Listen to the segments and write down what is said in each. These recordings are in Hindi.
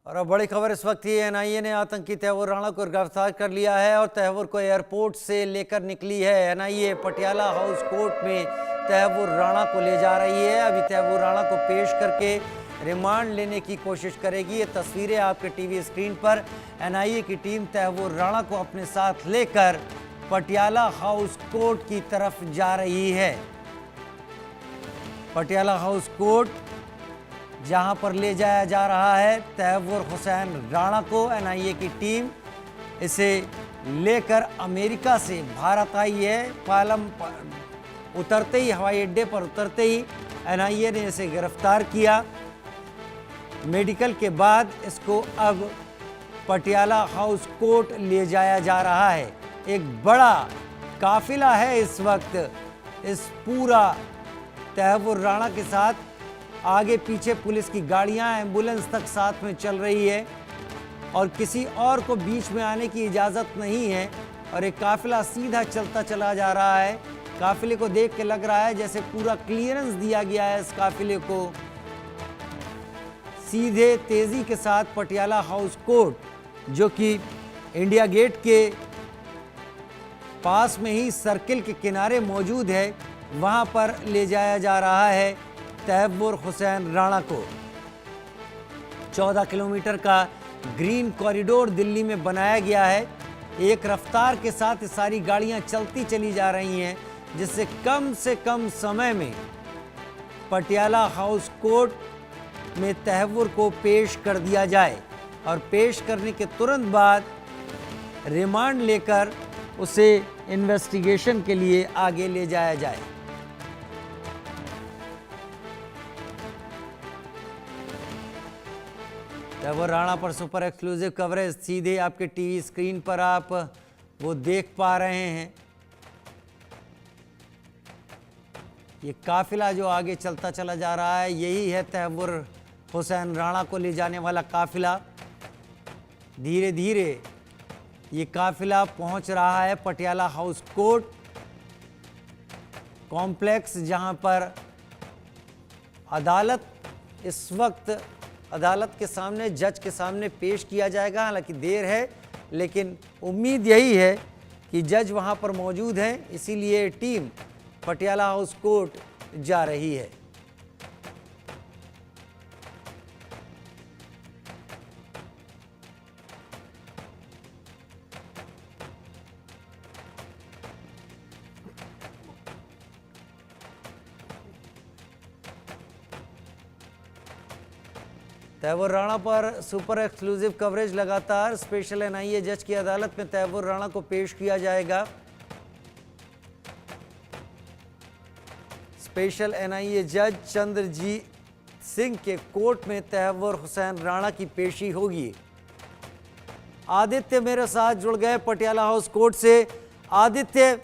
और अब बड़ी खबर इस वक्त ही एनआईए ने आतंकी तैमूर राणा को गिरफ्तार कर लिया है और तैमूर को एयरपोर्ट से लेकर निकली है। एनआईए पटियाला हाउस कोर्ट में तैमूर राणा को ले जा रही है। अभी तैमूर राणा को पेश करके रिमांड लेने की कोशिश करेगी। ये तस्वीरें आपके टीवी स्क्रीन पर। एनआईए की टीम तैमूर राणा को अपने साथ लेकर पटियाला हाउस कोर्ट की तरफ जा रही है। पटियाला हाउस कोर्ट जहां पर ले जाया जा रहा है तैमूर हुसैन राणा को। एनआईए की टीम इसे लेकर अमेरिका से भारत आई है। पालम उतरते ही, हवाई अड्डे पर उतरते ही एनआईए ने इसे गिरफ्तार किया। मेडिकल के बाद इसको अब पटियाला हाउस कोर्ट ले जाया जा रहा है। एक बड़ा काफिला है इस वक्त इस पूरा तैमूर राणा के साथ। आगे पीछे पुलिस की गाड़ियां, एम्बुलेंस तक साथ में चल रही है और किसी और को बीच में आने की इजाज़त नहीं है। और एक काफिला सीधा चलता चला जा रहा है। काफिले को देख के लग रहा है जैसे पूरा क्लियरेंस दिया गया है इस काफिले को। सीधे तेज़ी के साथ पटियाला हाउस कोर्ट, जो कि इंडिया गेट के पास में ही सर्किल के किनारे मौजूद है, वहां पर ले जाया जा रहा है तैमूर हुसैन राणा को। 14 किलोमीटर का ग्रीन कॉरिडोर दिल्ली में बनाया गया है। एक रफ्तार के साथ सारी गाड़ियां चलती चली जा रही हैं, जिससे कम से कम समय में पटियाला हाउस कोर्ट में तैमूर को पेश कर दिया जाए और पेश करने के तुरंत बाद रिमांड लेकर उसे इन्वेस्टिगेशन के लिए आगे ले जाया जाए। तैमूर राणा पर सुपर एक्सक्लूसिव कवरेज सीधे आपके टीवी स्क्रीन पर आप वो देख पा रहे हैं। ये काफिला जो आगे चलता चला जा रहा है, यही है तैमूर हुसैन राणा को ले जाने वाला काफिला। धीरे धीरे ये काफिला पहुंच रहा है पटियाला हाउस कोर्ट कॉम्प्लेक्स, जहां पर अदालत इस वक्त अदालत के सामने, जज के सामने पेश किया जाएगा। हालांकि देर है, लेकिन उम्मीद यही है कि जज वहां पर मौजूद हैं, इसीलिए टीम पटियाला हाउस कोर्ट जा रही है। तैमूर राणा पर सुपर एक्सक्लूसिव कवरेज लगातार। स्पेशल एनआईए जज की अदालत में तैमूर राणा को पेश किया जाएगा। स्पेशल एनआईए जज चंद्रजीत सिंह के कोर्ट में तैमूर हुसैन राणा की पेशी होगी। आदित्य मेरे साथ जुड़ गए पटियाला हाउस कोर्ट से। आदित्य,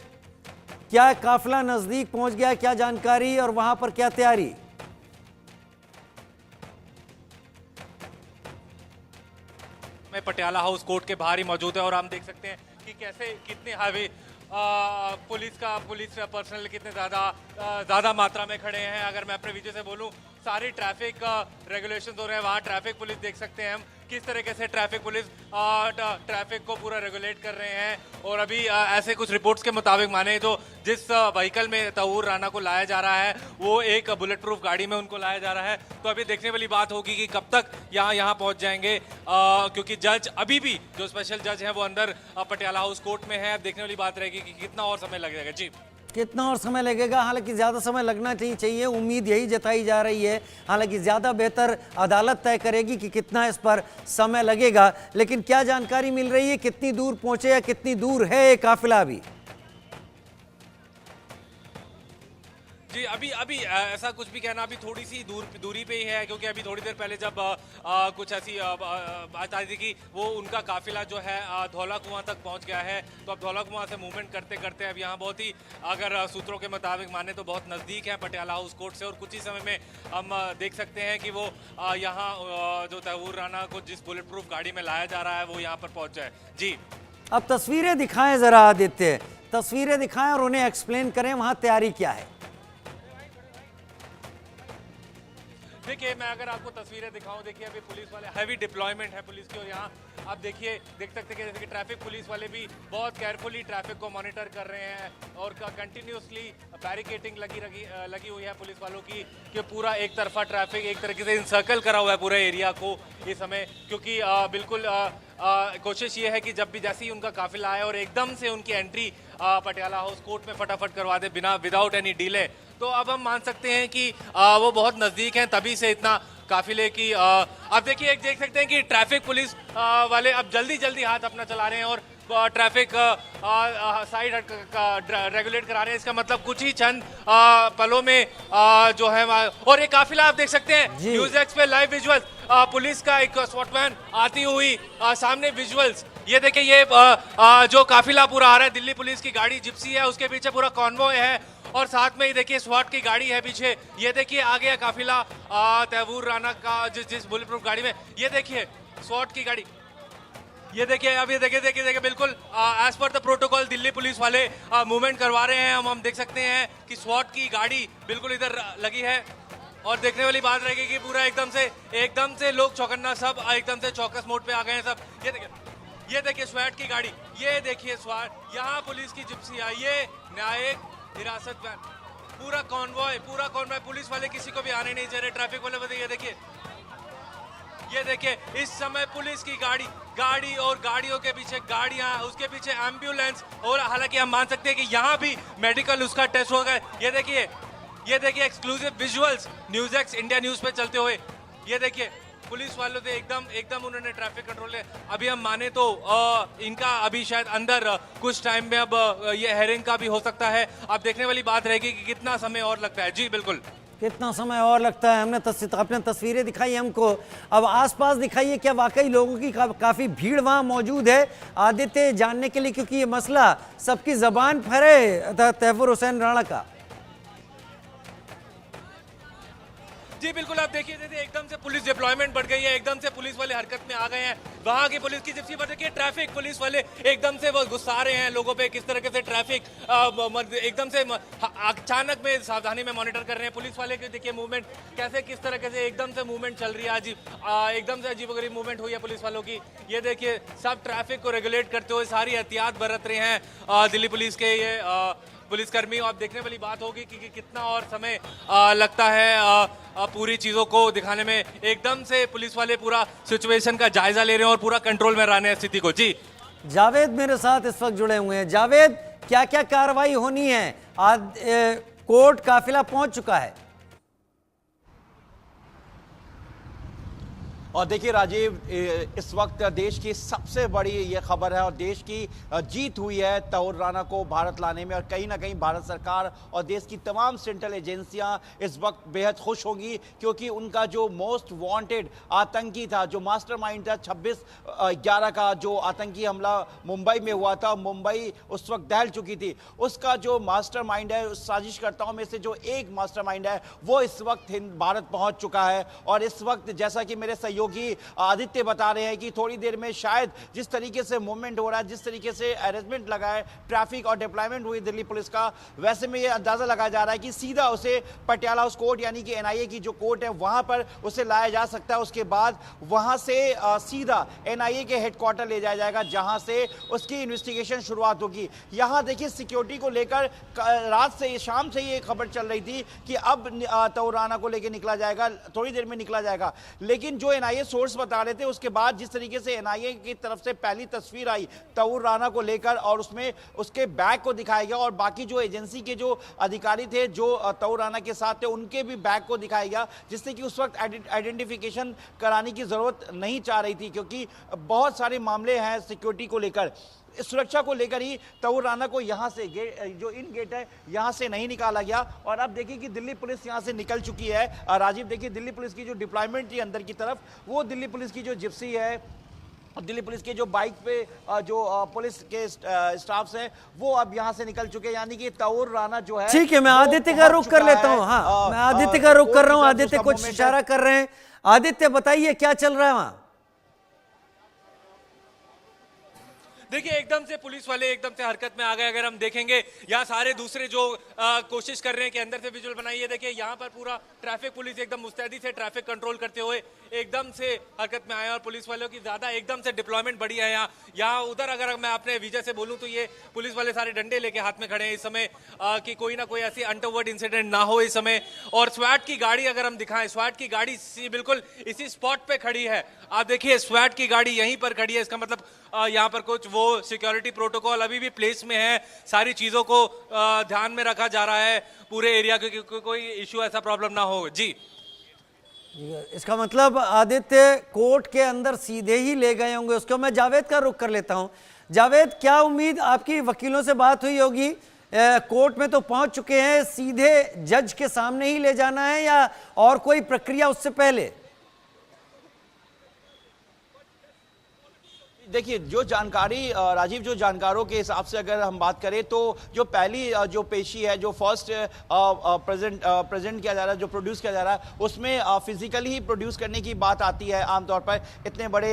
क्या काफिला नजदीक पहुंच गया, क्या जानकारी और वहां पर क्या तैयारी? में पटियाला हाउस कोर्ट के बाहर ही मौजूद है और हम देख सकते हैं कि कैसे कितने हाईवे पुलिस पर्सनल कितने ज़्यादा मात्रा में खड़े हैं। अगर मैं अपने विजय से बोलूं, सारी ट्रैफिक रेगुलेशन हो रहे हैं। वहाँ ट्रैफिक पुलिस देख सकते हैं हम किस तरीके से ट्रैफिक पुलिस ट्रैफिक को पूरा रेगुलेट कर रहे हैं। और अभी ऐसे कुछ रिपोर्ट्स के मुताबिक माने तो जिस व्हीकल में तैमूर राणा को लाया जा रहा है, वो एक बुलेट प्रूफ गाड़ी में उनको लाया जा रहा है। तो अभी देखने वाली बात होगी कि कब तक यहाँ पहुँच जाएंगे, क्योंकि जज अभी भी जो स्पेशल जज हैं वो अंदर पटियाला हाउस कोर्ट में है। अब देखने वाली बात रहेगी कि कितना और समय लगेगा। जी, कितना और समय लगेगा? हालांकि ज़्यादा समय लगना चाहिए, उम्मीद यही जताई जा रही है। हालांकि ज़्यादा बेहतर अदालत तय करेगी कि कितना इस पर समय लगेगा। लेकिन क्या जानकारी मिल रही है, कितनी दूर पहुंचे या कितनी दूर है ये काफिला अभी? जी, अभी ऐसा कुछ भी कहना, अभी थोड़ी सी दूरी पे ही है, क्योंकि अभी थोड़ी देर पहले जब कुछ ऐसी बात आई थी कि वो उनका काफिला जो है धौला कुआं तक पहुंच गया है। तो अब धौला कुआं से मूवमेंट करते करते अब यहाँ बहुत ही, अगर सूत्रों के मुताबिक माने तो बहुत नज़दीक है पटियाला हाउस कोर्ट से। और कुछ ही समय में हम देख सकते हैं कि वो यहाँ जो तैमूर राणा को जिस बुलेट प्रूफ गाड़ी में लाया जा रहा है वो यहाँ पर पहुँच जाए। जी, अब तस्वीरें दिखाएं ज़रा आदित्य, तस्वीरें दिखाएं और उन्हें एक्सप्लेन करें वहाँ तैयारी क्या है। देखिए मैं अगर आपको तस्वीरें दिखाऊं, देखिए अभी पुलिस वाले हैवी डिप्लॉयमेंट है पुलिस की, और यहाँ आप देखिए देख सकते हैं कि जैसे कि ट्रैफिक पुलिस वाले भी बहुत केयरफुली ट्रैफिक को मॉनिटर कर रहे हैं और कंटिन्यूसली बैरिकेटिंग लगी हुई है पुलिस वालों की कि पूरा एक तरफा ट्रैफिक एक तरीके से इंसर्कल करा हुआ है पूरे एरिया को इस समय, क्योंकि बिल्कुल कोशिश ये है कि जब भी जैसे ही उनका काफिला आए और एकदम से उनकी एंट्री पटियाला हाउस कोर्ट में फटाफट करवा दे बिना विदाउट एनी डिले। तो अब हम मान सकते हैं कि वो बहुत नज़दीक हैं, तभी से इतना काफिले की अब देखिए एक देख सकते हैं कि ट्रैफिक पुलिस वाले अब जल्दी जल्दी हाथ अपना चला रहे हैं और ट्रैफिक साइड रेगुलेट करा रहे हैं। इसका मतलब कुछ ही चंद पलों में जो है और ये काफिला आप देख सकते हैं न्यूज़ एक्स पे लाइव विजुअल्स, पुलिस का एक स्वॉट वैन आती हुई सामने विजुअल्स, ये देखिए ये जो काफिला पूरा आ रहा है, दिल्ली पुलिस की गाड़ी जिप्सी है, उसके पीछे पूरा कॉन्वॉय है और साथ में ही देखिए स्वाट की गाड़ी है पीछे, ये देखिए आ गया काफिला तैवूर राणा का जिस बुलेट प्रूफ गाड़ी में, ये देखिए स्वाट की गाड़ी, ये देखिए अब ये देखिए बिल्कुल as per the protocol Delhi police वाले मूवमेंट करवा रहे हैं। हम देख सकते हैं कि स्वाट की गाड़ी बिल्कुल इधर लगी है और देखने वाली बात रहेगी कि पूरा एकदम से लोग चौकन्ना, सब एकदम से चौकस मोड पे आ गए हैं सब। ये देखिए स्वैट की गाड़ी, ये देखिए स्वाट, यहाँ पुलिस की जिप्सी आई, ये न्यायिक हिरासत वैन, पूरा कॉन्वॉय पुलिस वाले किसी को भी आने नहीं चाह रहे, ट्रैफिक वाले बताइए। ये देखिए इस समय पुलिस की गाड़ी और गाड़ियों के पीछे गाड़ियां, उसके पीछे एम्बुलेंस, और हालांकि हम मान सकते हैं कि यहाँ भी मेडिकल उसका टेस्ट होगा। ये देखिए exclusive visuals news x India news पे चलते हुए, ये देखिए पुलिस वालों से एकदम उन्होंने ट्रैफिक कंट्रोल है। अभी हम माने तो इनका अभी शायद अंदर कुछ टाइम में अब ये हेयरिंग का भी हो सकता है। अब देखने वाली बात रहेगी कि कितना समय और लगता है। जी बिल्कुल, कितना समय और लगता है। आपने तस्वीरें दिखाई हमको, अब आसपास दिखाइए क्या वाकई लोगों की काफी भीड़ वहां मौजूद है आदित्य, जानने के लिए, क्योंकि ये मसला सबकी जबान पर है तैवूर हुसैन राणा का। जी बिल्कुल, आप देखिए एकदम से पुलिस डिप्लॉयमेंट बढ़ गई है, एकदम से पुलिस वाले हरकत में आ गए हैं। वहां की पुलिस की जिप्सी पर देखिए ट्रैफिक पुलिस वाले एकदम से वो गुस्सा रहे हैं लोगों पे, किस तरह से ट्रैफिक एकदम से अचानक में सावधानी में मॉनिटर कर रहे हैं पुलिस वाले के। देखिए मूवमेंट कैसे किस तरह से एकदम से मूवमेंट चल रही है, एकदम से अजीबोगरीब मूवमेंट हुई है पुलिस वालों की। ये देखिए सब ट्रैफिक को रेगुलेट करते हुए सारी एहतियात बरत रहे हैं दिल्ली पुलिस के ये पुलिसकर्मी। आप देखने वाली बात होगी कि कितना और समय लगता है पूरी चीजों को दिखाने में। एकदम से पुलिस वाले पूरा सिचुएशन का जायजा ले रहे हैं और पूरा कंट्रोल में रहने स्थिति को। जी जावेद मेरे साथ इस वक्त जुड़े हुए हैं। जावेद, क्या क्या कार्रवाई होनी है? आज कोर्ट काफिला पहुंच चुका है और देखिए राजीव, इस वक्त देश की सबसे बड़ी ये खबर है और देश की जीत हुई है तैवूर राणा को भारत लाने में, और कहीं ना कहीं भारत सरकार और देश की तमाम सेंट्रल एजेंसियां इस वक्त बेहद खुश होंगी, क्योंकि उनका जो मोस्ट वांटेड आतंकी था, जो मास्टरमाइंड था 26/11 का जो आतंकी हमला मुंबई में हुआ था, मुंबई उस वक्त दहल चुकी थी, उसका जो मास्टरमाइंड है, उस साजिशकर्ताओं में से जो एक मास्टरमाइंड है, वो इस वक्त भारत पहुंच चुका है। और इस वक्त जैसा कि मेरे सहयोगी आदित्य बता रहे हैं कि थोड़ी देर में शायद जिस तरीके से मूवमेंट हो रहा है, जिस तरीके से अरेंजमेंट लगा है, ट्रैफिक और डिप्लॉयमेंट हुई दिल्ली पुलिस का, वैसे में ये अंदाजा लगाया जा रहा है कि सीधा उसे पटियाला हाउस कोर्ट यानी कि एनआईए की जो कोर्ट है वहां पर उसे लाया जा सकता है। उसके बाद वहां से सीधा एनआईए के हेडक्वार्टर ले जाया जाएगा, जहां से उसकी इन्वेस्टिगेशन शुरुआत होगी। यहां देखिए सिक्योरिटी को लेकर रात से शाम से ये खबर चल रही थी कि अब तैवूर राणा को लेकर निकला जाएगा, थोड़ी देर में निकला जाएगा, लेकिन जो एनआईए सोर्स बता रहे थे उसके बाद जिस तरीके से एनआईए की तरफ से पहली तस्वीर आई तैवूर राणा को लेकर और उसमें उसके बैग को दिखाया गया और बाकी जो एजेंसी के जो अधिकारी थे जो तैवूर राणा के साथ थे उनके भी बैग को दिखाया गया, जिससे कि उस वक्त आइडेंटिफिकेशन कराने की जरूरत नहीं चाह रही थी, क्योंकि बहुत सारे मामले हैं सिक्योरिटी को लेकर, सुरक्षा को लेकर ही तैवूर राणा को यहां से जो इन गेट है यहां से नहीं निकाला गया। और अब देखिए कि दिल्ली पुलिस यहां से निकल चुकी है। राजीव, देखिए दिल्ली पुलिस की जो डिप्लॉयमेंट थी अंदर की तरफ, वो दिल्ली पुलिस की जो जिप्सी है, दिल्ली पुलिस के जो बाइक पे जो पुलिस के स्टाफ्स हैं वो अब यहां से निकल चुके हैं, यानी कि तैवूर राणा जो है। ठीक है, मैं आदित्य का रुख कर लेता हूं। हाँ, मैं आदित्य का रुख कर रहा हूं। आदित्य कुछ इशारा कर रहे हैं। आदित्य बताइए क्या चल रहा है वहां? देखिए एकदम से पुलिस वाले एकदम से हरकत में आ गए। अगर हम देखेंगे यहाँ सारे दूसरे जो कोशिश कर रहे हैं कि अंदर से विजुअल बनाइए, देखिए यहाँ पर पूरा ट्रैफिक पुलिस एकदम मुस्तैदी से ट्रैफिक कंट्रोल करते हुए एकदम से हरकत में आए और पुलिस वालों की ज्यादा एकदम से डिप्लॉयमेंट बढ़ी है यहाँ उधर। अगर मैं अपने विजय से बोलूं तो ये पुलिस वाले सारे डंडे लेके हाथ में खड़े हैं इस समय कि कोई ना कोई ऐसी अनटोवर्ड इंसिडेंट ना हो इस समय। और स्वैट की गाड़ी अगर हम दिखाएं, स्वैट की गाड़ी बिल्कुल इसी स्पॉट पे खड़ी है। आप देखिए स्वैट की गाड़ी यहीं पर खड़ी है, इसका मतलब यहाँ पर कुछ वो सिक्योरिटी प्रोटोकॉल अभी भी प्लेस में है। सारी चीजों को ध्यान में रखा जा रहा है पूरे एरिया के, कोई इश्यू ऐसा प्रॉब्लम ना हो। जी इसका मतलब आदित्य कोर्ट के अंदर सीधे ही ले गए होंगे उसको। मैं जावेद का रुख कर लेता हूं। जावेद, क्या उम्मीद, आपकी वकीलों से बात हुई होगी, कोर्ट में तो पहुंच चुके हैं, सीधे जज के सामने ही ले जाना है या और कोई प्रक्रिया उससे पहले? देखिए जो जानकारी राजीव, जो जानकारों के हिसाब से अगर हम बात करें तो जो पहली जो पेशी है, जो फर्स्ट प्रेजेंट किया जा रहा है, जो प्रोड्यूस किया जा रहा है, उसमें फिजिकली ही प्रोड्यूस करने की बात आती है आमतौर पर। इतने बड़े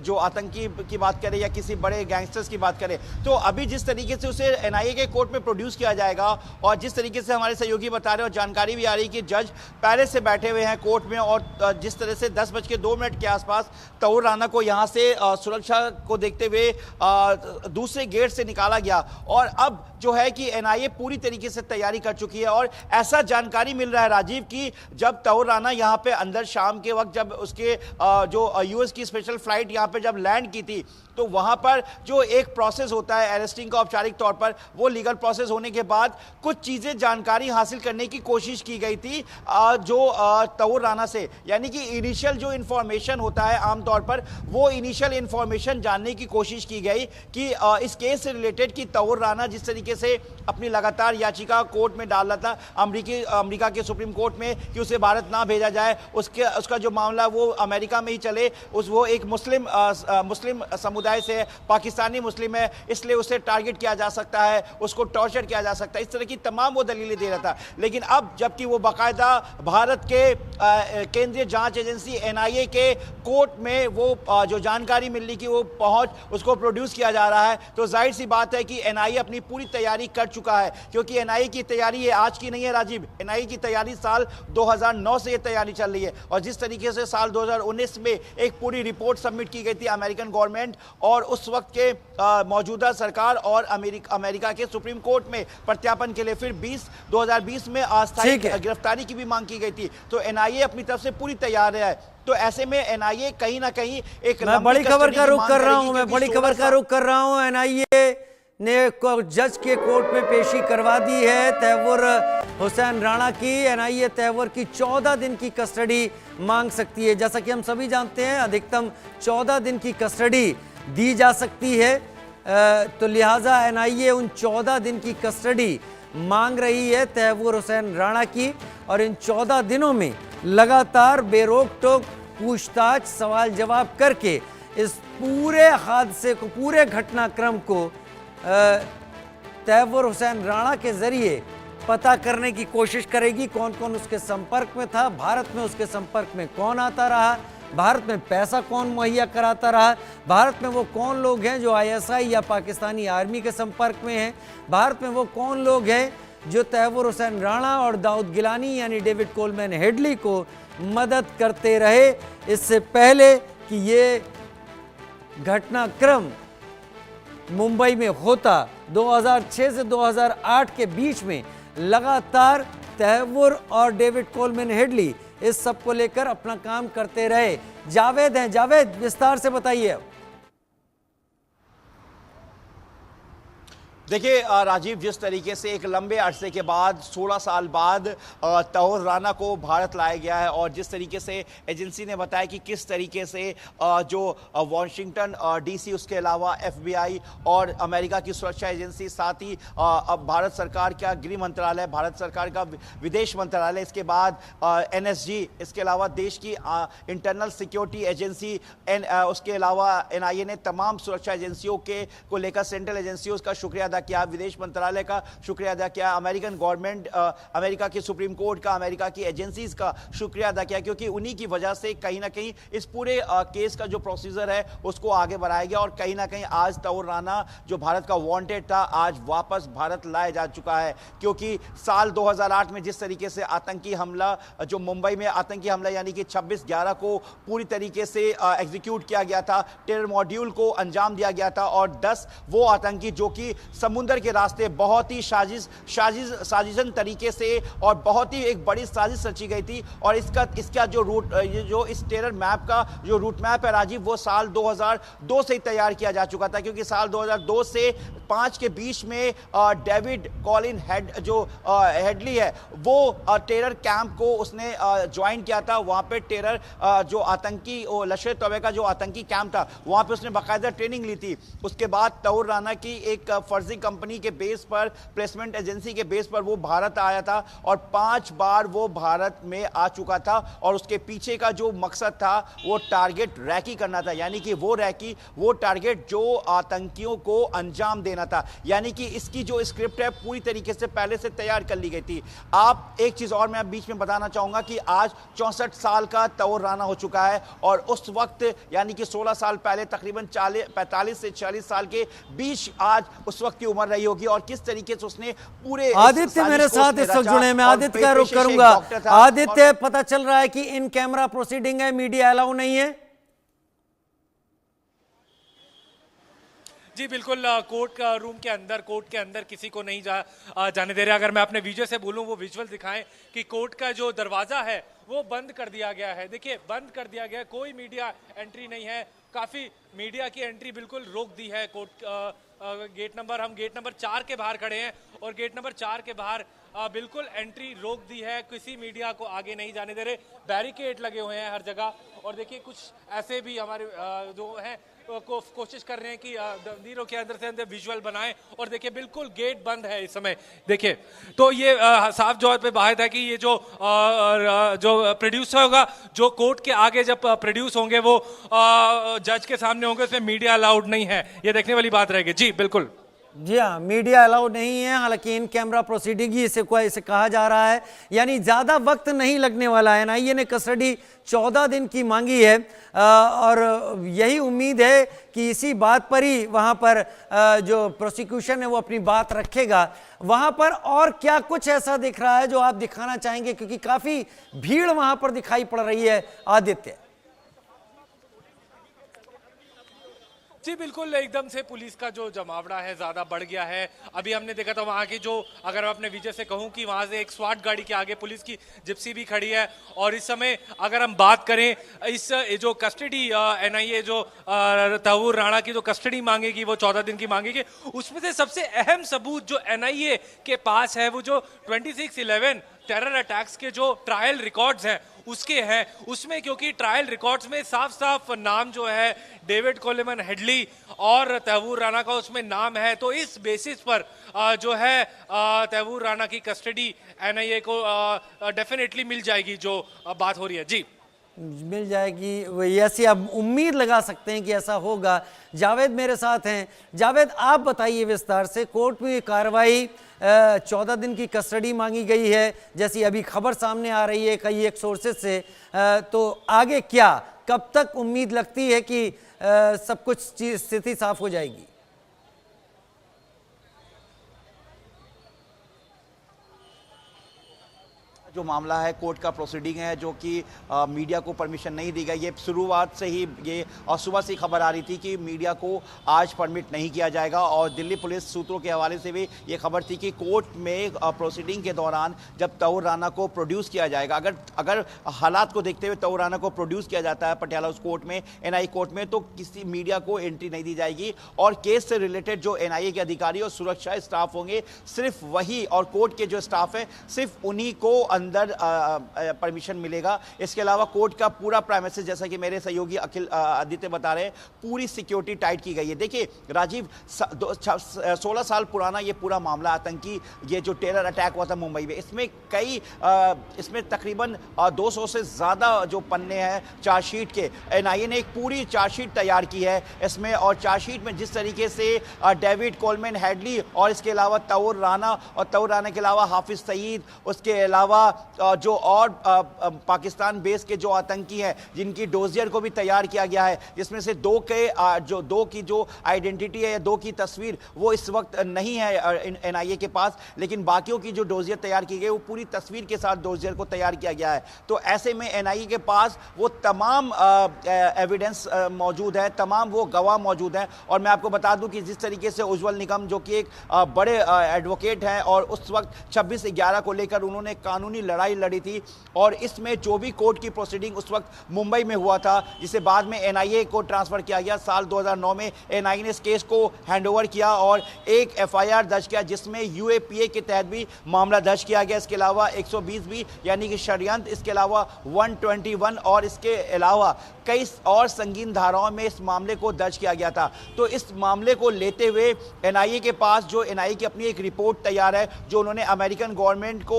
जो आतंकी की बात करें या किसी बड़े गैंगस्टर्स की बात करें, तो अभी जिस तरीके से उसे एनआईए के कोर्ट में प्रोड्यूस किया जाएगा और जिस तरीके से हमारे सहयोगी बता रहे हैं और जानकारी भी आ रही है कि जज पहले से बैठे हुए हैं कोर्ट में और जिस तरह से 10:02 के आसपास तौर राना को यहाँ से सुरक्षा को देखते हुए दूसरे गेट से निकाला गया और अब जो है कि एनआईए पूरी तरीके से तैयारी कर चुकी है। और ऐसा जानकारी मिल रहा है राजीव कि जब तौर राना यहाँ पे अंदर शाम के वक्त जब उसके जो यूएस की स्पेशल फ्लाइट यहाँ पे जब लैंड की थी, तो वहां पर जो एक प्रोसेस होता है अरेस्टिंग का औपचारिक तौर पर, वो लीगल प्रोसेस होने के बाद कुछ चीजें जानकारी हासिल करने की कोशिश की गई थी जो तौर राना से, यानी कि इनिशियल जो इंफॉर्मेशन होता है आमतौर पर, वो इनिशियल इंफॉर्मेशन जानने की कोशिश की गई कि इस केस से रिलेटेड कि तौर राना जिस तरीके से अपनी लगातार याचिका कोर्ट में डाल रहा था अमेरिका के सुप्रीम कोर्ट में कि उसे भारत ना भेजा जाए, उसका जो मामला वो अमेरिका में ही चले, वो एक मुस्लिम समुदाय से पाकिस्तानी मुस्लिम है, इसलिए उसे टारगेट किया जा सकता है, उसको टॉर्चर किया जा सकता है, इस तरह की तमाम वो दलीलें दे रहा था। लेकिन अब जबकि वो बाकायदा भारत के केंद्रीय जांच एजेंसी एनआईए के कोर्ट में वो जो जानकारी मिल रही कि वो पहुंच उसको प्रोड्यूस किया जा रहा है, तो जाहिर सी बात है कि एनआईए अपनी पूरी तैयारी कर चुका है। क्योंकि एनआईए की तैयारी ये आज की नहीं है राजीव, एनआईए की तैयारी साल 2009 से ये तैयारी चल रही है और जिस तरीके से साल 2019 में एक पूरी रिपोर्ट सबमिट की गई थी अमेरिकन गवर्नमेंट और उस वक्त के मौजूदा सरकार और अमेरिका के सुप्रीम कोर्ट में प्रत्यापन के लिए फिर 2020 में अस्थायी गिरफ्तारी की भी मांग की गई थी, तो एनआईए अपनी तरफ से पूरी तैयार है। तो ऐसे में एनआईए कहीं ना कहीं एक बड़ी खबर का रुख कर रहा हूं, मैं बड़ी खबर का रुख कर रहा हूं। एनआईए ने जज के कोर्ट में पेशी करवा दी है तैवूर हुसैन राणा की। एनआईए तैवूर की 14 दिन की कस्टडी मांग सकती है। जैसा कि हम सभी जानते हैं अधिकतम 14 दिन की कस्टडी दी जा सकती है, तो लिहाजा एनआईए उन 14 दिन की कस्टडी मांग रही है तैवूर हुसैन राणा की और इन 14 दिनों में लगातार बेरोक टोक पूछताछ सवाल जवाब करके इस पूरे हादसे को, पूरे घटनाक्रम को तैवूर हुसैन राणा के जरिए पता करने की कोशिश करेगी। कौन कौन उसके संपर्क में था, भारत में उसके संपर्क में कौन आता रहा, भारत में पैसा कौन मुहैया कराता रहा, भारत में वो कौन लोग हैं जो आईएसआई या पाकिस्तानी आर्मी के संपर्क में हैं, भारत में वो कौन लोग हैं जो तैवूर हुसैन राणा और दाऊद गिलानी यानी डेविड कोलमैन हेडली को मदद करते रहे इससे पहले कि ये घटनाक्रम मुंबई में होता। 2006 से 2008 के बीच में लगातार तैवूर और डेविड कोलमैन हेडली इस सब को लेकर अपना काम करते रहे। जावेद हैं, जावेद विस्तार से बताइए। देखिए राजीव, जिस तरीके से एक लंबे अरसे के बाद 16 साल बाद तौर राना को भारत लाया गया है और जिस तरीके से एजेंसी ने बताया कि किस तरीके से जो वॉशिंगटन डीसी, उसके अलावा एफबीआई और अमेरिका की सुरक्षा एजेंसी, साथ ही अब भारत सरकार का गृह मंत्रालय, भारत सरकार का विदेश मंत्रालय, इसके बाद एनएसजी, इसके अलावा देश की इंटरनल सिक्योरिटी एजेंसी, उसके अलावा एनआईए ने तमाम सुरक्षा एजेंसियों को लेकर सेंट्रल एजेंसियों का शुक्रिया अदा किया, विदेश मंत्रालय का शुक्रिया अदा किया, अमेरिकन गवर्नमेंट, अमेरिका के सुप्रीम कोर्ट का, अमेरिका की एजेंसीज का शुक्रिया अदा किया, क्योंकि उन्हीं की वजह से कहीं ना कहीं इस पूरे केस का जो प्रोसीजर है उसको आगे बढ़ाया गया और कहीं ना कहीं आज तौर राना जो भारत का वांटेड था आज वापस भारत लाया जा चुका है। क्योंकि साल 2008 में जिस तरीके से आतंकी हमला, जो मुंबई में आतंकी हमला यानी कि 26/11 को पूरी तरीके से एग्जीक्यूट किया गया था, टेरर मॉड्यूल को अंजाम दिया गया था और 10 वो आतंकी जो कि समुद्र के रास्ते बहुत ही साजिशन तरीके से और बहुत ही एक बड़ी साजिश रची गई थी। और इसका जो रूट, जो इस टेरर मैप का जो रूट मैप है राजीव, वो साल 2002 से ही तैयार किया जा चुका था, क्योंकि साल 2002 से 5 के बीच में डेविड कॉलिन हेडली है वो टेरर कैंप को उसने ज्वाइन किया था। वहां पे टेरर जो आतंकी लश्कर तौबा का जो आतंकी कैंप था वहां पे उसने बाकायदा ट्रेनिंग ली थी। उसके बाद तौर राना की एक फर्जी कंपनी के बेस पर, प्लेसमेंट एजेंसी के बेस पर वो भारत आया था और 5 बार वो भारत में आ चुका था और उसके पीछे का जो मकसद था वो टारगेट रैकी करना था, यानी कि वो टारगेट जो आतंकियों को अंजाम देना था। यानी कि इसकी जो स्क्रिप्ट है पूरी तरीके से पहले से तैयार कर ली गई थी। आप एक चीज और मैं बीच में बताना चाहूंगा कि आज 64 साल का तौर राना हो चुका है और उस वक्त यानी कि 16 साल पहले तकरीबन 45 से 40 साल के बीच आज उस वक्त की उम्र रही होगी और किस तरीके से उसने पूरे। आदित्य मेरे साथ इस वक्त जुड़े, मैं आदित्य का रुख करूंगा। आदित्य, पता चल रहा है कि इन कैमरा प्रोसीडिंग है, मीडिया अलाउ नहीं है? जी बिल्कुल, कोर्ट का रूम के अंदर, कोर्ट के अंदर किसी को नहीं जाने दे रहे। अगर मैं अपने विजय से बोलूं, वो विजुअल दिखाएं कि कोर्ट का जो दरवाजा है वो बंद कर दिया गया है। देखिए बंद कर दिया गया है, कोई मीडिया एंट्री नहीं है। काफी मीडिया की एंट्री बिल्कुल रोक दी है। कोर्ट हम गेट नंबर 4 के बाहर खड़े हैं और गेट नंबर 4 के बाहर बिल्कुल एंट्री रोक दी है, किसी मीडिया को आगे नहीं जाने दे रहे। बैरिकेड लगे हुए हैं हर जगह और देखिए कुछ ऐसे भी हमारे जो हैं कोशिश कर रहे हैं कि तंदीरों के अंदर से अंदर विजुअल बनाएं और देखिए बिल्कुल गेट बंद है इस समय। देखिए तो ये साफ तौर पे बात है कि ये जो प्रोड्यूस होगा, जो कोर्ट के आगे जब प्रोड्यूस होंगे वो जज के सामने होंगे, उसमें मीडिया अलाउड नहीं है। ये देखने वाली बात रहेगी। जी बिल्कुल, जी हाँ, मीडिया अलाउड नहीं है। हालांकि इन कैमरा प्रोसीडिंग ही इसे कहा जा रहा है, यानी ज़्यादा वक्त नहीं लगने वाला है। एनआईए ने कस्टडी 14 दिन की मांगी है और यही उम्मीद है कि इसी बात पर ही वहाँ पर जो प्रोसिक्यूशन है वो अपनी बात रखेगा। वहाँ पर और क्या कुछ ऐसा दिख रहा है जो आप दिखाना चाहेंगे, क्योंकि काफ़ी भीड़ वहाँ पर दिखाई पड़ रही है आदित्य? जी बिल्कुल, एकदम से पुलिस का जो जमावड़ा है ज्यादा बढ़ गया है। अभी हमने देखा था वहां की जो, अगर मैं अपने विजय से कहूं कि वहां से एक स्वाट गाड़ी के आगे पुलिस की जिप्सी भी खड़ी है। और इस समय अगर हम बात करें इस जो कस्टडी एनआईए जो तौर राणा की जो कस्टडी मांगेगी वो 14 दिन की मांगेगी, उसमें से सबसे अहम सबूत जो एनआईए के पास है वो जो 26/11 टेरर अटैक्स के जो ट्रायल रिकॉर्ड्स हैं उसके हैं। उसमें क्योंकि ट्रायल रिकॉर्ड्स में साफ साफ नाम जो है डेविड कोलेमन हेडली और तैमूर राणा का उसमें नाम है, तो इस बेसिस पर जो है तैमूर राणा की कस्टडी एनआईए को डेफिनेटली मिल जाएगी, जो बात हो रही है। जी मिल जाएगी, ऐसी आप उम्मीद लगा सकते हैं कि ऐसा होगा। जावेद मेरे साथ हैं। जावेद, आप बताइए विस्तार से, कोर्ट में कार्रवाई 14 दिन की कस्टडी मांगी गई है जैसी अभी खबर सामने आ रही है कई एक सोर्सेज से, तो आगे क्या, कब तक उम्मीद लगती है कि सब कुछ स्थिति साफ हो जाएगी? जो मामला है कोर्ट का प्रोसीडिंग है जो कि मीडिया को परमिशन नहीं दी गई। ये शुरुआत से ही ये और सुबह से खबर आ रही थी कि मीडिया को आज परमिट नहीं किया जाएगा और दिल्ली पुलिस सूत्रों के हवाले से भी ये खबर थी कि कोर्ट में प्रोसीडिंग के दौरान जब तौर राणा को प्रोड्यूस किया जाएगा, अगर हालात को देखते हुए तौर राणा को प्रोड्यूस किया जाता है पटियाला हाउस कोर्ट में, एनआईए कोर्ट में, तो किसी मीडिया को एंट्री नहीं दी जाएगी और केस से रिलेटेड जो एनआईए के अधिकारी और सुरक्षा स्टाफ होंगे सिर्फ वही, और कोर्ट के जो स्टाफ है सिर्फ उन्हीं को अंदर परमिशन मिलेगा। इसके अलावा कोर्ट का पूरा प्रेमिसेस, जैसा कि मेरे सहयोगी अखिल आदित्य बता रहे हैं, पूरी सिक्योरिटी टाइट की गई है। देखिए राजीव, 16 साल पुराना ये पूरा मामला, आतंकी ये जो टेरर अटैक हुआ था मुंबई में, इसमें तकरीबन 200 से ज़्यादा जो पन्ने हैं चार्जशीट के, एनआईए ने एक पूरी चार्जशीट तैयार की है इसमें। और चार्जशीट में जिस तरीके से डेविड कोलमैन हेडली और इसके अलावा तौर राना, और तौर राना के अलावा हाफिज सईद, उसके अलावा जो और पाकिस्तान बेस के जो आतंकी हैं जिनकी डोजियर को भी तैयार किया गया है, जिसमें से दो की जो आइडेंटिटी है या दो की तस्वीर वो इस वक्त नहीं है एनआईए के पास, लेकिन बाकियों की जो डोजियर तैयार की गई वो पूरी तस्वीर के साथ डोजियर को तैयार किया गया है। तो ऐसे में एनआईए के पास वो तमाम एविडेंस मौजूद है, तमाम वो गवाह मौजूद हैं। और मैं आपको बता दूं कि जिस तरीके से उज्जवल निकम, जो कि एक बड़े एडवोकेट हैं और उस वक्त 26/11 को लेकर उन्होंने कानूनी लड़ाई लड़ी थी, और इसमें जो भी कोर्ट की प्रोसीडिंग उस वक्त मुंबई में हुआ था, जिसे बाद में एनआईए को ट्रांसफर किया गया, साल 2009 में एनआईए ने इस केस को हैंडओवर किया और एक एफआईआर दर्ज किया जिसमें यूएपीए के तहत भी मामला दर्ज किया गया। इसके अलावा 120 भी यानी कि षड्यंत्र, इसके अलावा 121 और इसके अलावा कई और संगीन धाराओं में इस मामले को दर्ज किया गया था। तो इस मामले को लेते हुए एनआईए के पास जो एनआईए की अपनी एक रिपोर्ट तैयार है, जो उन्होंने अमेरिकन गवर्नमेंट को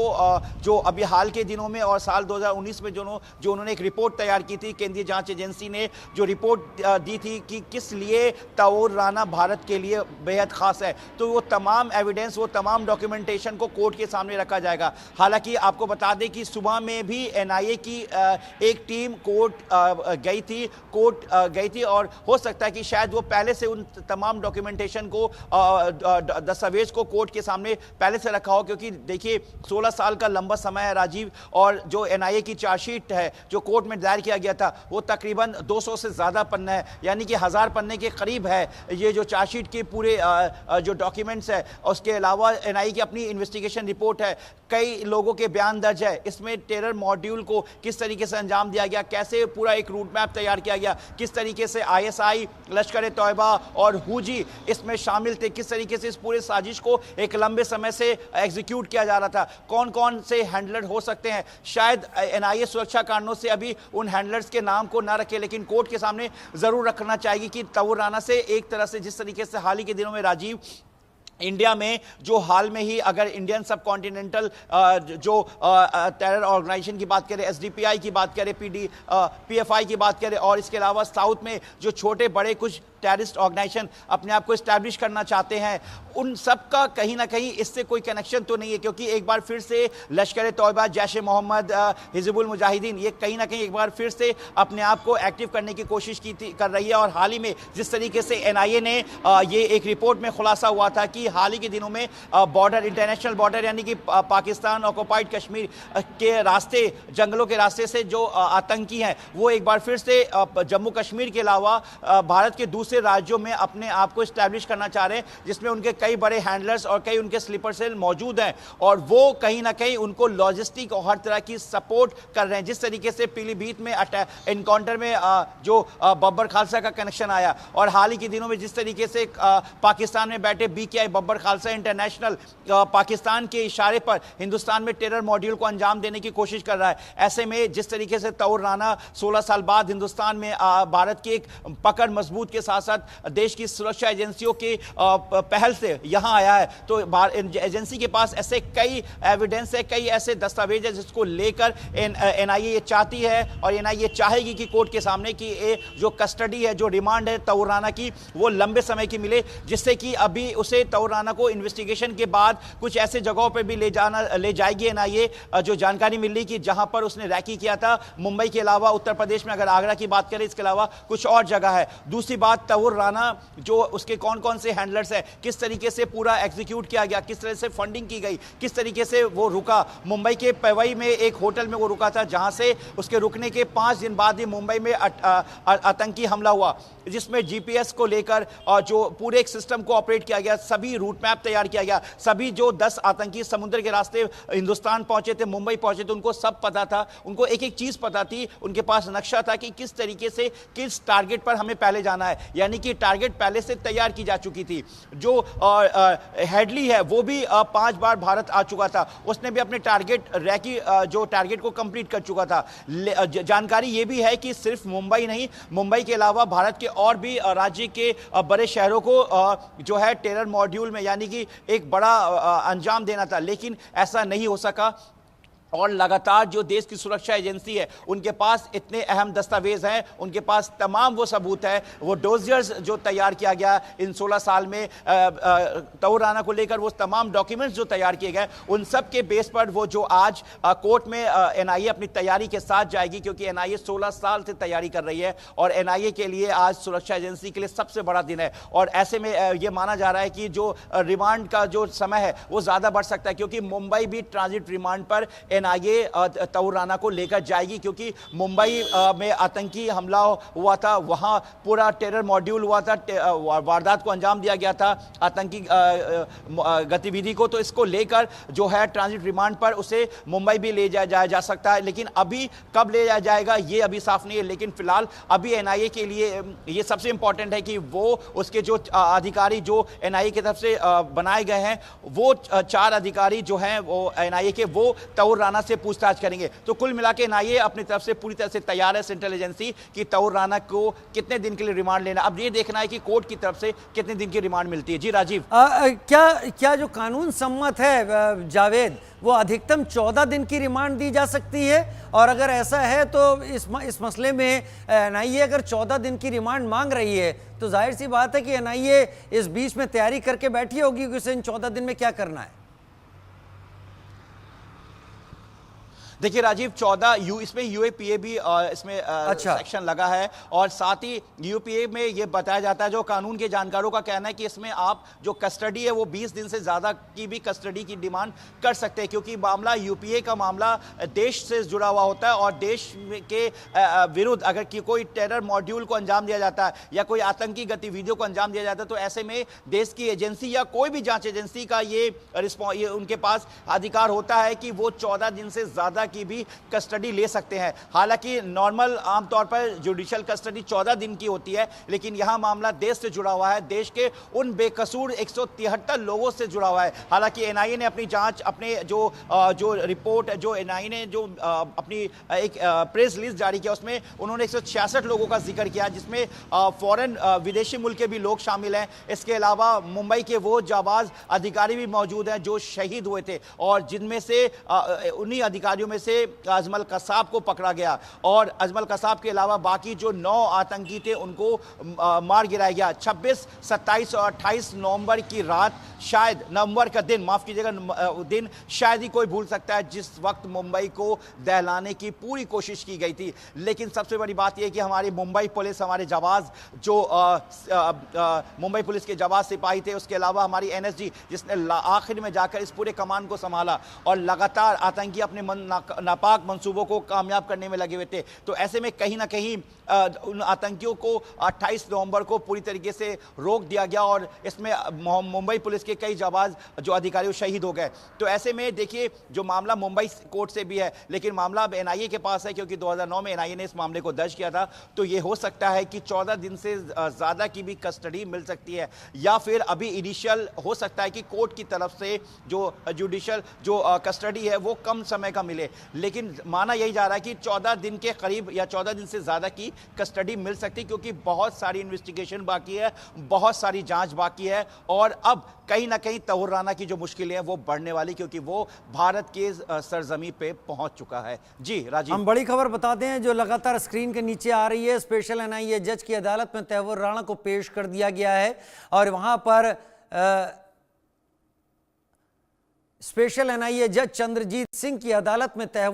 जो अभी हाल के दिनों में और साल 2019 में जो उन्होंने एक रिपोर्ट तैयार की थी, केंद्रीय जांच एजेंसी ने जो रिपोर्ट दी थी कि किस लिए तौर राना भारत के लिए बेहद खास है, तो वो तमाम एविडेंस, वो तमाम डॉक्यूमेंटेशन को कोर्ट के सामने रखा जाएगा। हालांकि आपको बता दें कि सुबह में भी एनआईए की एक टीम कोर्ट गई थी और हो सकता है कि शायद वो पहले से उन तमाम डॉक्यूमेंटेशन को, दस्तावेज को कोर्ट के सामने पहले से रखा हो, क्योंकि देखिए 16 साल का लंबा समय है राजीव, और जो एनआईए की चार्जशीट है जो कोर्ट में दायर किया गया था वो तकरीबन 200 से ज़्यादा पन्ना है, यानी कि 1000 पन्ने के करीब है ये जो चार्जशीट के पूरे जो डॉक्यूमेंट्स है। उसके अलावा एनआईए की अपनी इन्वेस्टिगेशन रिपोर्ट है, कई लोगों के बयान दर्ज है, इसमें टेरर मॉड्यूल को किस तरीके से अंजाम दिया गया, कैसे पूरा एक रूट मैप तैयार किया गया, किस तरीके से आईएसआई, लश्कर तौयबा और हुजी इसमें शामिल थे, किस तरीके से इस पूरे साजिश को एक लंबे समय से एग्जीक्यूट किया जा रहा था, कौन कौन से हैंडलर हो सकते हैं। शायद एनआईए सुरक्षा कारणों से अभी उन हैंडलर्स के नाम को ना रखे, लेकिन कोर्ट के सामने जरूर रखना चाहिए कि तौर राना से एक तरह से, जिस तरीके से हाल ही के दिनों में राजीव इंडिया में जो हाल में ही, अगर इंडियन सब कॉन्टिनेंटल जो टेरर ऑर्गेनाइजेशन की बात करें, एसडीपीआई की बात करें, पीएफआई की बात करें, और इसके अलावा साउथ में जो छोटे बड़े कुछ टेररिस्ट ऑर्गेनाइजेशन अपने आप को एस्टैब्लिश करना चाहते हैं, उन सब का कहीं ना कहीं इससे कोई कनेक्शन तो नहीं है, क्योंकि एक बार फिर से लश्कर तौयबा, जैश मोहम्मद, हिजबुल मुजाहिदीन, ये कहीं ना कहीं एक बार फिर से अपने आप को एक्टिव करने की कोशिश कर रही है। और हाल ही में जिस तरीके से एनआईए ने ये एक रिपोर्ट में खुलासा हुआ था कि हाल ही के दिनों में बॉर्डर, इंटरनेशनल बॉर्डर यानी कि पाकिस्तान ऑक्युपाइड कश्मीर के रास्ते, जंगलों के रास्ते से जो आतंकी हैं वो एक बार फिर से जम्मू कश्मीर के अलावा भारत के दूसरे राज्यों में अपने आप को एस्टैब्लिश करना चाह रहे हैं, जिसमें उनके कई बड़े हैंडलर्स और कई उनके स्लीपर सेल मौजूद हैं, और वो कहीं ना कहीं उनको लॉजिस्टिक और हर तरह की सपोर्ट कर रहे हैं। जिस तरीके से पीलीभीत में एनकाउंटर में जो बब्बर खालसा का कनेक्शन आया, और हाल ही के दिनों में जिस तरीके से पाकिस्तान में बैठे बीकेआई, बब्बर खालसा इंटरनेशनल, पाकिस्तान के इशारे पर हिंदुस्तान में टेरर मॉड्यूल को अंजाम देने की कोशिश कर रहा है। ऐसे में जिस तरीके से तौर राना 16 साल बाद हिंदुस्तान में भारत की एक पकड़ मजबूत के साथ साथ देश की सुरक्षा एजेंसियों के पहल से यहां आया है, तो एजेंसी के पास ऐसे कई एविडेंस है, कई ऐसे दस्तावेज है जिसको लेकर एनआईए ये चाहती है, और एनआईए चाहेगी कि कोर्ट के सामने की जो कस्टडी है, जो रिमांड है तौर राना की, वो लंबे समय की मिले, जिससे कि अभी उसे तौर राना को इन्वेस्टिगेशन के बाद कुछ ऐसे जगहों पर भी ले जाएगी एनआईए, जो जानकारी मिल रही कि जहां पर उसने रैकी किया था, मुंबई के अलावा उत्तर प्रदेश में अगर आगरा की बात करें, इसके अलावा कुछ और जगह है। दूसरी बात, तौर राना जो उसके कौन कौन से हैंडलर्स हैं, किस तरीके से पूरा एग्जीक्यूट किया गया, किस तरह से फंडिंग की गई, किस तरीके से वो रुका। मुंबई के पवई में एक होटल में वो रुका था, जहां से उसके रुकने के 5 दिन बाद ही मुंबई में आतंकी हमला हुआ, जिसमें जीपीएस को लेकर और जो पूरे एक सिस्टम को ऑपरेट किया गया, सभी रूट मैप तैयार किया गया, सभी जो 10 आतंकी समुद्र के रास्ते हिंदुस्तान पहुंचे थे, मुंबई पहुंचे थे, उनको सब पता था, उनको एक एक चीज पता थी, उनके पास नक्शा था कि किस तरीके से किस टारगेट पर हमें पहले जाना है। यानी कि टारगेट पहले से तैयार की जा चुकी थी। जो हेडली है वो भी 5 बार भारत आ चुका था, उसने भी अपने जो टारगेट को कंप्लीट कर चुका था। जानकारी ये भी है कि सिर्फ मुंबई नहीं, मुंबई के अलावा भारत के और भी राज्य के बड़े शहरों को जो है टेरर मॉड्यूल में यानी कि एक बड़ा अंजाम देना था, लेकिन ऐसा नहीं हो सका। और लगातार जो देश की सुरक्षा एजेंसी है उनके पास इतने अहम दस्तावेज हैं, उनके पास तमाम वो सबूत है, वो डोजियर्स जो तैयार किया गया इन 16 साल में तौर राना को लेकर, वो तमाम डॉक्यूमेंट्स जो तैयार किए गए, उन सब के बेस पर वो जो आज कोर्ट में एनआईए अपनी तैयारी के साथ जाएगी, क्योंकि एनआईए 16 साल से तैयारी कर रही है और एनआईए के लिए आज सुरक्षा एजेंसी के लिए सबसे बड़ा दिन है। और ऐसे में ये माना जा रहा है कि जो रिमांड का जो समय है वो ज़्यादा बढ़ सकता है, क्योंकि मुंबई भी ट्रांजिट रिमांड पर एनआईए तौर राना को लेकर जाएगी, क्योंकि मुंबई में आतंकी हमला हुआ था, वहां पूरा टेरर मॉड्यूल हुआ था, वारदात को अंजाम दिया गया था, आतंकी गतिविधि को। तो इसको लेकर जो है ट्रांजिट रिमांड पर उसे मुंबई भी ले जाया जा सकता है, लेकिन अभी कब ले जाया जाएगा ये अभी साफ नहीं है। लेकिन फिलहाल अभी एनआईए के लिए ये सबसे इंपॉर्टेंट है कि वो उसके जो अधिकारी जो एनआईए की तरफ से बनाए गए हैं, वो 4 अधिकारी जो हैं वो एनआईए के, वो तौर राना से पूछताछ करेंगे। तो कुल मिला के एनआईए अपनी तरफ से पूरी तरह से तैयार है, सेंट्रल एजेंसी, कि तौर राना को कितने दिन के लिए रिमांड लेना। अब ये देखना है कि कोर्ट की तरफ से कितने दिन की रिमांड मिलती है। जी राजीव, क्या जो कानून सम्मत है जावेद, वो अधिकतम 14 दिन की रिमांड दी जा सकती है? और अगर ऐसा है तो इस मसले में एनआईए अगर 14 दिन की रिमांड मांग रही है तो जाहिर सी बात है कि एनआईए इस बीच में तैयारी करके बैठी होगी कि उसे इन 14 दिन में क्या करना है। देखिए राजीव, 14 इसमें यूएपीए भी इसमें सेक्शन लगा है, और साथ ही यूपीए में ये बताया जाता है, जो कानून के जानकारों का कहना है कि इसमें आप जो कस्टडी है वो 20 दिन से ज़्यादा की भी कस्टडी की डिमांड कर सकते हैं, क्योंकि मामला यूपीए का मामला देश से जुड़ा हुआ होता है, और देश के विरुद्ध अगर कोई टेरर मॉड्यूल को अंजाम दिया जाता है या कोई आतंकी गतिविधियों को अंजाम दिया जाता है, तो ऐसे में देश की एजेंसी या कोई भी जाँच एजेंसी का ये उनके पास अधिकार होता है कि वो 14 दिन से ज़्यादा की भी कस्टडी ले सकते हैं। हालांकि नॉर्मल आमतौर पर जुडिशियल कस्टडी 14 दिन की होती है, लेकिन यहां मामला देश से जुड़ा हुआ है, देश के उन बेकसूर 173 लोगों से जुड़ा हुआ है। हालांकि एनआईए ने अपनी जांच, अपने जो रिपोर्ट जो एनआईए ने जो अपनी एक प्रेस रिलीज जारी किया, उसमें उन्होंने 166 लोगों का जिक्र किया, जिसमें फॉरेन विदेशी मुल्क के भी लोग शामिल हैं। इसके अलावा मुंबई के वो जाबाज अधिकारी भी मौजूद हैं जो शहीद हुए थे, और जिनमें से उन्हीं अधिकारियों में से अजमल कसाब को पकड़ा गया, और अजमल कसाब के अलावा बाकी जो 9 आतंकी थे उनको मार गिराया गया। 26, 27 और 28 नवंबर की रात, शायद नवंबर का दिन, माफ कीजिएगा, दिन शायद ही कोई भूल सकता है, जिस वक्त मुंबई को दहलाने की पूरी कोशिश की गई थी। लेकिन सबसे बड़ी बात यह कि हमारी मुंबई पुलिस, हमारे जवाज जो मुंबई पुलिस के जवाज सिपाही थे, उसके अलावा हमारी एनएसजी जिसने आखिर में जाकर इस पूरे कमान को संभाला, और लगातार आतंकी अपने नापाक मंसूबों को कामयाब करने में लगे हुए थे। तो ऐसे में कहीं ना कहीं उन आतंकियों को 28 नवंबर को पूरी तरीके से रोक दिया गया, और इसमें मुंबई पुलिस के कई जाबाज जो अधिकारी शहीद हो गए। तो ऐसे में देखिए, जो मामला मुंबई कोर्ट से भी है, लेकिन मामला अब एनआईए के पास है, क्योंकि 2009 में एनआईए ने इस मामले को दर्ज किया था। तो ये हो सकता है कि 14 दिन से ज़्यादा की भी कस्टडी मिल सकती है, या फिर अभी इनिशियल हो सकता है कि कोर्ट की तरफ से जो जुडिशियल जो कस्टडी है वो कम समय का मिले। लेकिन माना यही जा रहा है कि 14 दिन के करीब या 14 दिन से ज़्यादा की कस्टडी मिल सकती, क्योंकि बहुत सारी इन्वेस्टिगेशन बाकी है, बहुत सारी जांच बाकी है, और अब कहीं ना कहीं तौर राना की जो मुश्किलें हैं वो बढ़ने वाली, क्योंकि वो भारत के सरजमी पे पहुंच चुका है। जी राजीव, हम बड़ी खबर बताते हैं जो लगातार स्क्रीन के नीचे आ रही है। स्पेशल एनआईए जज की अदालत में तैमूर राणा को पेश कर दिया गया है, और वहां पर स्पेशल एनआईए जज चंद्रजीत सिंह की अदालत में तैमूर